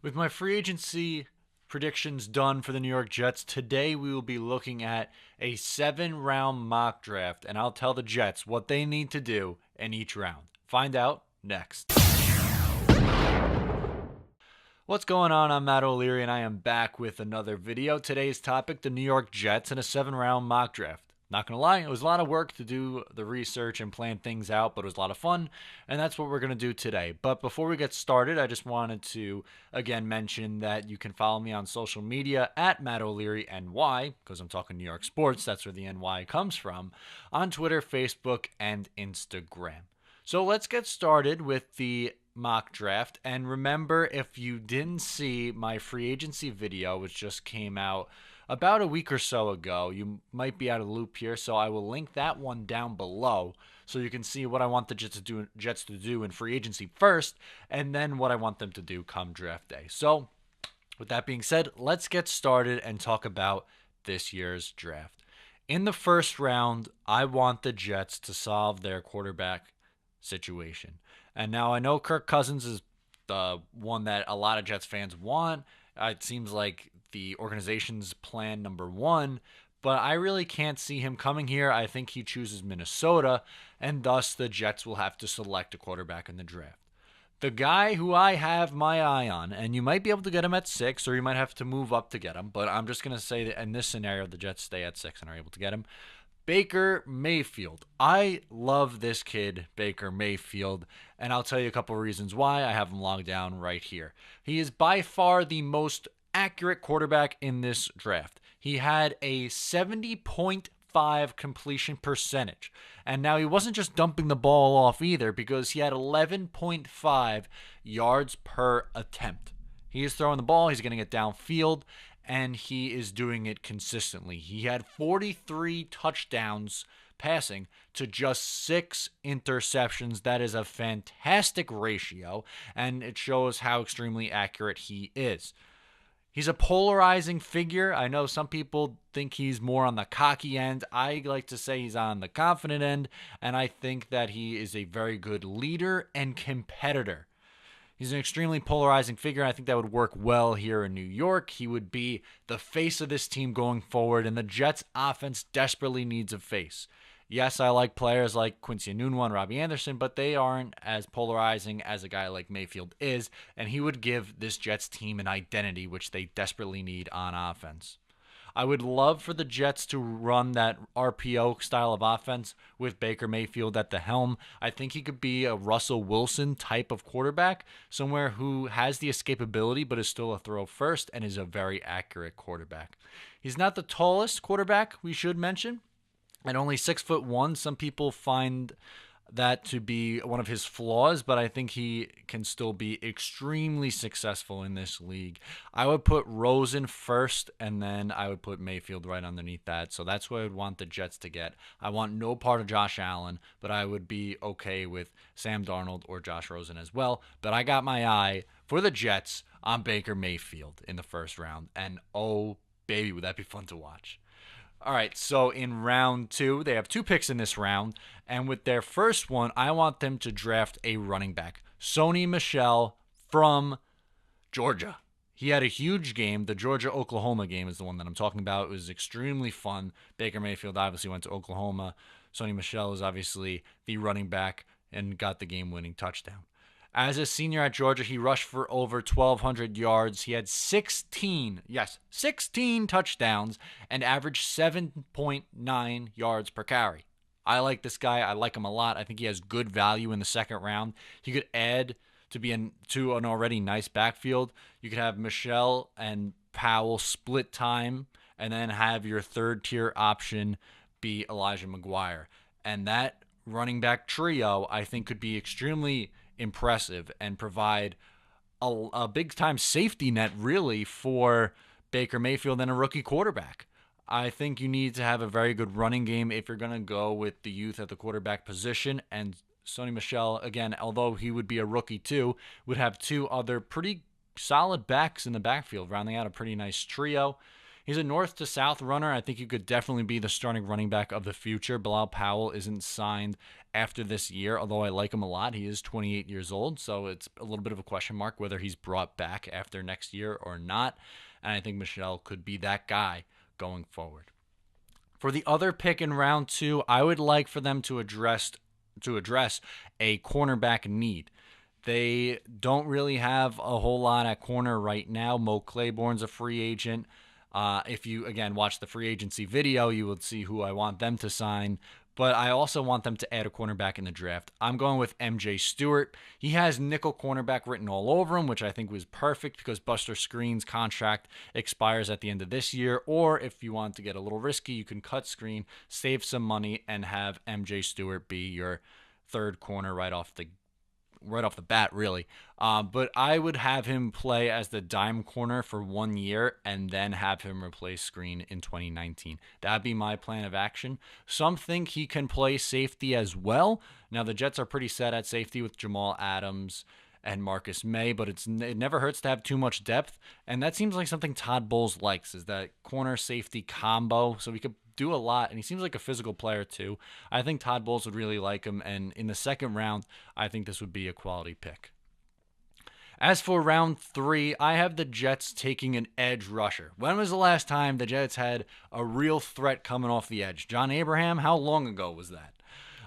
With my free agency predictions done for the New York Jets, today we will be looking at a 7 round mock draft, and I'll tell the Jets what they need to do in each round. Find out next. What's going on? I'm Matt O'Leary, and I am back with another video. Today's topic, the New York Jets and a 7 round mock draft. Not going to lie, it was a lot of work to do the research and plan things out, but it was a lot of fun, and that's what we're going to do today. But before we get started, I just wanted to, again, mention that you can follow me on social media at Matt O'Leary NY, because I'm talking New York sports, that's where the NY comes from, on Twitter, Facebook, and Instagram. So let's get started with the mock draft. And remember, if you didn't see my free agency video, which just came out about a week or so ago, you might be out of the loop here, so I will link that one down below so you can see what I want the Jets to do in free agency first, and then what I want them to do come draft day. So with that being said, let's get started and talk about this year's draft. In the first round, I want the Jets to solve their quarterback situation. And now I know Kirk Cousins is the one that a lot of Jets fans want. It seems like the organization's plan number one, but I really can't see him coming here. I think he chooses Minnesota, and thus the Jets will have to select a quarterback in the draft. The guy who I have my eye on, and you might be able to get him at 6, or you might have to move up to get him, but I'm just going to say that in this scenario, the Jets stay at 6 and are able to get him. Baker Mayfield. I love this kid, Baker Mayfield, and I'll tell you a couple of reasons why. I have him logged down right here. He is by far the most accurate quarterback in this draft. He had a 70.5 completion percentage. And now he wasn't just dumping the ball off either, because he had 11.5 yards per attempt. He is throwing the ball, he's getting it downfield, and he is doing it consistently. He had 43 touchdowns passing to just 6 interceptions. That is a fantastic ratio, and it shows how extremely accurate he is. He's a polarizing figure. I know some people think he's more on the cocky end. I like to say he's on the confident end, and I think that he is a very good leader and competitor. He's an extremely polarizing figure, and I think that would work well here in New York. He would be the face of this team going forward, and the Jets' offense desperately needs a face. Yes, I like players like Quincy Enunwa and Robbie Anderson, but they aren't as polarizing as a guy like Mayfield is, and he would give this Jets team an identity, which they desperately need on offense. I would love for the Jets to run that RPO style of offense with Baker Mayfield at the helm. I think he could be a Russell Wilson type of quarterback, somewhere who has the escapability but is still a throw first and is a very accurate quarterback. He's not the tallest quarterback, we should mention, at only 6'1". Some people find that to be one of his flaws, but I think he can still be extremely successful in this league. I would put Rosen first, and then I would put Mayfield right underneath that. So that's what I would want the Jets to get. I want no part of Josh Allen, but I would be okay with Sam Darnold or Josh Rosen as well. But I got my eye for the Jets on Baker Mayfield in the first round, and oh baby, would that be fun to watch. All right, so in round 2, they have 2 picks in this round, and with their first one, I want them to draft a running back, Sony Michel from Georgia. He had a huge game. The Georgia-Oklahoma game is the one that I'm talking about. It was extremely fun. Baker Mayfield obviously went to Oklahoma. Sony Michel is obviously the running back and got the game-winning touchdown. As a senior at Georgia, he rushed for over 1,200 yards. He had 16 touchdowns and averaged 7.9 yards per carry. I like this guy. I like him a lot. I think he has good value in the second round. He could add to an already nice backfield. You could have Michel and Powell split time, and then have your third-tier option be Elijah McGuire. And that running back trio, I think, could be extremely impressive and provide a big-time safety net, really, for Baker Mayfield and a rookie quarterback. I think you need to have a very good running game if you're going to go with the youth at the quarterback position. And Sony Michel, again, although he would be a rookie too, would have 2 other pretty solid backs in the backfield, rounding out a pretty nice trio. He's a north to south runner. I think he could definitely be the starting running back of the future. Bilal Powell isn't signed after this year, although I like him a lot. He is 28 years old, so it's a little bit of a question mark whether he's brought back after next year or not. And I think Michel could be that guy going forward. For the other pick in round 2, I would like for them to address a cornerback need. They don't really have a whole lot at corner right now. Mo Claiborne's a free agent. If you, again, watch the free agency video, you will see who I want them to sign. But I also want them to add a cornerback in the draft. I'm going with MJ Stewart. He has nickel cornerback written all over him, which I think was perfect because Buster Screen's contract expires at the end of this year. Or if you want to get a little risky, you can cut Screen, save some money, and have MJ Stewart be your third corner right off the bat, really. But I would have him play as the dime corner for 1 year and then have him replace Screen in 2019. That'd be my plan of action. Some think he can play safety as well. Now, the Jets are pretty set at safety with Jamal Adams and Marcus May, but it never hurts to have too much depth. And that seems like something Todd Bowles likes, is that corner safety combo. So we could do a lot, and he seems like a physical player too. I think Todd Bowles would really like him, and in the second round, I think this would be a quality pick. As for round 3, I have the Jets taking an edge rusher. When was the last time the Jets had a real threat coming off the edge? John Abraham? How long ago was that?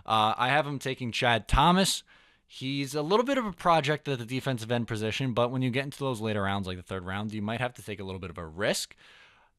I have him taking Chad Thomas. He's a little bit of a project at the defensive end position, but when you get into those later rounds, like the third round, you might have to take a little bit of a risk.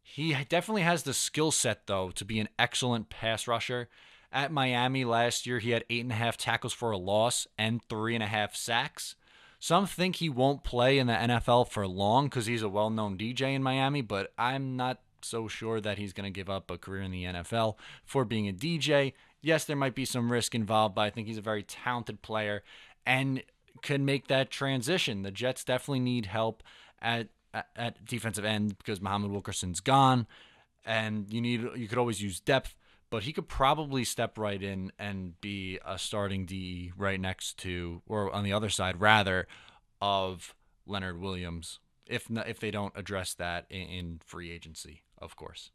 He definitely has the skill set, though, to be an excellent pass rusher. At Miami last year, he had 8.5 tackles for a loss and 3.5 sacks. Some think he won't play in the NFL for long because he's a well-known DJ in Miami, but I'm not so sure that he's going to give up a career in the NFL for being a DJ. Yes, there might be some risk involved, but I think he's a very talented player and can make that transition. The Jets definitely need help at defensive end because Muhammad Wilkerson's gone, and you could always use depth, but he could probably step right in and be a starting DE right next to, or on the other side rather, of Leonard Williams if they don't address that in free agency, of course.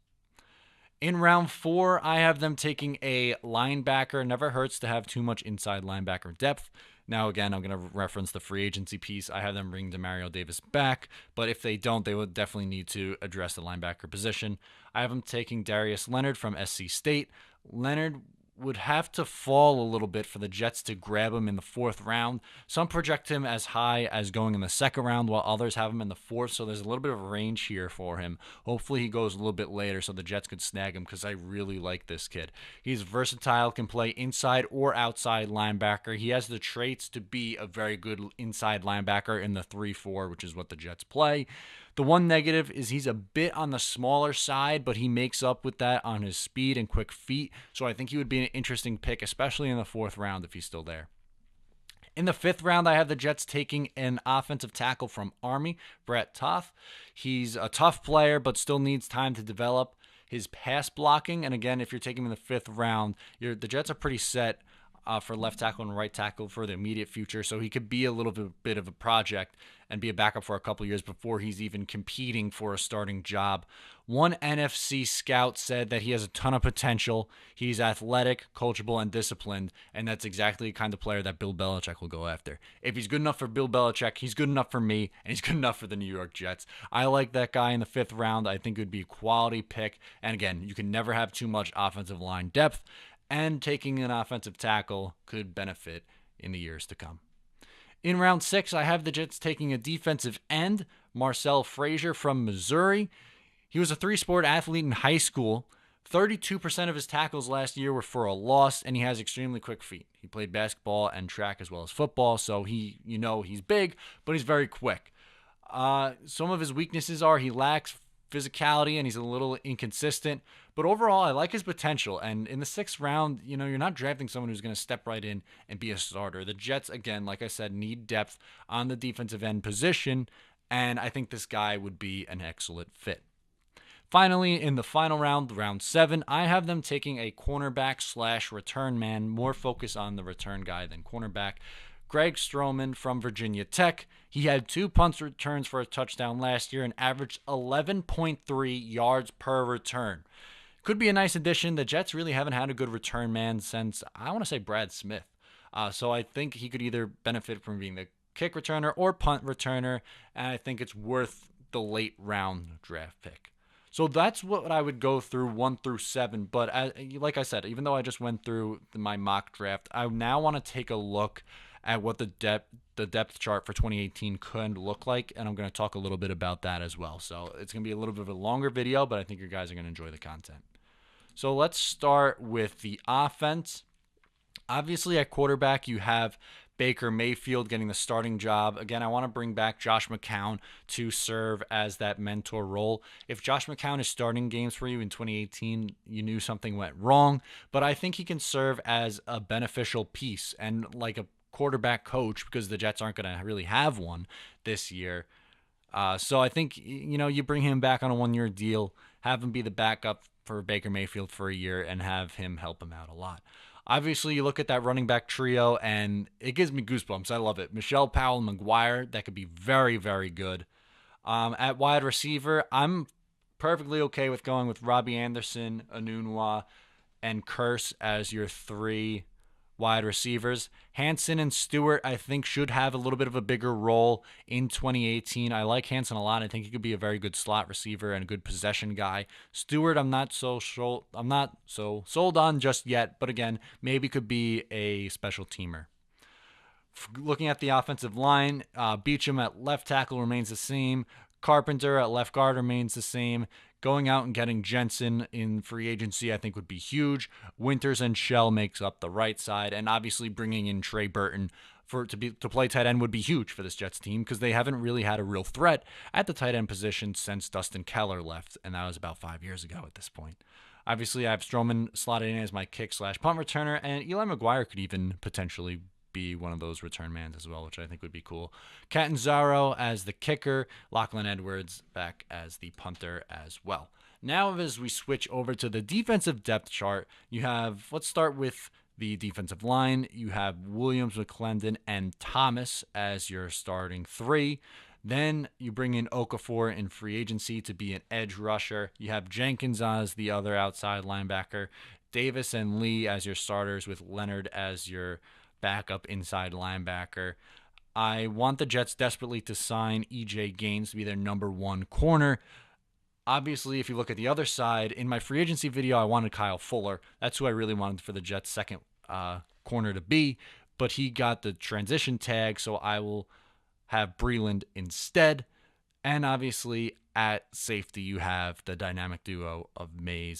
In round 4, I have them taking a linebacker. Never hurts to have too much inside linebacker depth. Now, again, I'm going to reference the free agency piece. I have them bring Demario Davis back, but if they don't, they would definitely need to address the linebacker position. I have them taking Darius Leonard from SC State. Leonard would have to fall a little bit for the Jets to grab him in the 4th round. Some project him as high as going in the 2nd round, while others have him in the 4th, so there's a little bit of a range here for him. Hopefully he goes a little bit later so the Jets could snag him because I really like this kid. He's versatile, can play inside or outside linebacker. He has the traits to be a very good inside linebacker in the 3-4, which is what the Jets play. The one negative is he's a bit on the smaller side, but he makes up with that on his speed and quick feet. So I think he would be an interesting pick, especially in the 4th round if he's still there. In the 5th round, I have the Jets taking an offensive tackle from Army, Brett Toth. He's a tough player, but still needs time to develop his pass blocking. And again, if you're taking him in the 5th round, the Jets are pretty set for left tackle and right tackle for the immediate future, so he could be a little bit of a project and be a backup for a couple years before he's even competing for a starting job. One NFC scout said that he has a ton of potential. He's athletic, coachable, and disciplined, and that's exactly the kind of player that Bill Belichick will go after. If he's good enough for Bill Belichick, he's good enough for me, and he's good enough for the New York Jets. I like that guy in the 5th round. I think it would be a quality pick, and again, you can never have too much offensive line depth, and taking an offensive tackle could benefit in the years to come. In round 6, I have the Jets taking a defensive end, Marcel Frazier from Missouri. He was a 3-sport athlete in high school. 32% of his tackles last year were for a loss, and he has extremely quick feet. He played basketball and track as well as football, so he's big, but he's very quick. Some of his weaknesses are he lacks physicality and he's a little inconsistent, but overall I like his potential. And in the 6th round, you're not drafting someone who's going to step right in and be a starter. The Jets, again, like I said, need depth on the defensive end position, and I think this guy would be an excellent fit. Finally, in the final round, round 7, I have them taking a cornerback / return man, more focus on the return guy than cornerback. Greg Stroman from Virginia Tech. He had 2 punt returns for a touchdown last year and averaged 11.3 yards per return. Could be a nice addition. The Jets really haven't had a good return man since, I want to say, Brad Smith. So I think he could either benefit from being the kick returner or punt returner, and I think it's worth the late round draft pick. So that's what I would go through 1 through 7. But like I said, even though I just went through my mock draft, I now want to take a look at what the depth chart for 2018 could look like, and I'm going to talk a little bit about that as well. So it's going to be a little bit of a longer video, but I think you guys are going to enjoy the content. So let's start with the offense. Obviously, at quarterback, you have Baker Mayfield getting the starting job. Again, I want to bring back Josh McCown to serve as that mentor role. If Josh McCown is starting games for you in 2018, you knew something went wrong, but I think he can serve as a beneficial piece and like a quarterback coach, because the Jets aren't going to really have one this year. So I think, you bring him back on a 1-year deal, have him be the backup for Baker Mayfield for a year, and have him help him out a lot. Obviously, you look at that running back trio, and it gives me goosebumps. I love it. Michelle Powell and McGuire, that could be very, very good. At wide receiver, I'm perfectly okay with going with Robbie Anderson, Anunwa, and Curse as your 3 wide receivers. Hansen and Stewart, I think, should have a little bit of a bigger role in 2018. I like Hansen a lot. I think he could be a very good slot receiver and a good possession guy. Stewart, I'm not so sold on just yet, but again, maybe could be a special teamer. Looking at the offensive line, Beachum at left tackle remains the same. Carpenter at left guard remains the same. Going out and getting Jensen in free agency, I think, would be huge. Winters and Shell makes up the right side, and obviously bringing in Trey Burton to play tight end would be huge for this Jets team, because they haven't really had a real threat at the tight end position since Dustin Keller left, and that was about 5 years ago at this point. Obviously, I have Stroman slotted in as my kick/punt returner, and Eli McGuire could even potentially be one of those return mans as well, which I think would be cool. Catanzaro as the kicker, Lachlan Edwards back as the punter as well. Now, as we switch over to the defensive depth chart, let's start with the defensive line. You have Williams, McClendon, and Thomas as your starting 3. Then you bring in Okafor in free agency to be an edge rusher. You have Jenkins as the other outside linebacker. Davis and Lee as your starters, with Leonard as your backup inside linebacker. I want the Jets desperately to sign E.J. Gaines to be their number 1 corner. Obviously, if you look at the other side, in my free agency video, I wanted Kyle Fuller. That's who I really wanted for the Jets' second corner to be, but he got the transition tag, so I will have Breland instead. And obviously, at safety, you have the dynamic duo of May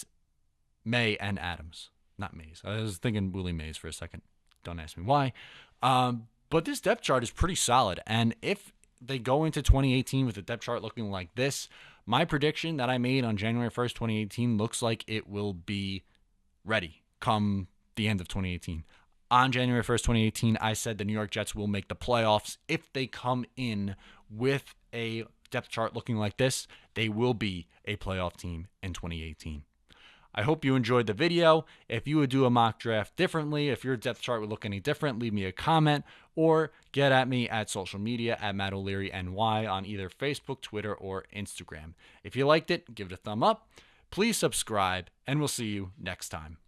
and Adams. Not Mays. I was thinking Willie Mays for a second. Don't ask me why. But this depth chart is pretty solid. And if they go into 2018 with the depth chart looking like this, my prediction that I made on January 1st, 2018 looks like it will be ready come the end of 2018. On January 1st, 2018, I said the New York Jets will make the playoffs. If they come in with a depth chart looking like this, they will be a playoff team in 2018. I hope you enjoyed the video. If you would do a mock draft differently, if your depth chart would look any different, leave me a comment or get at me at social media at Matt O'Leary NY on either Facebook, Twitter, or Instagram. If you liked it, give it a thumb up. Please subscribe, and we'll see you next time.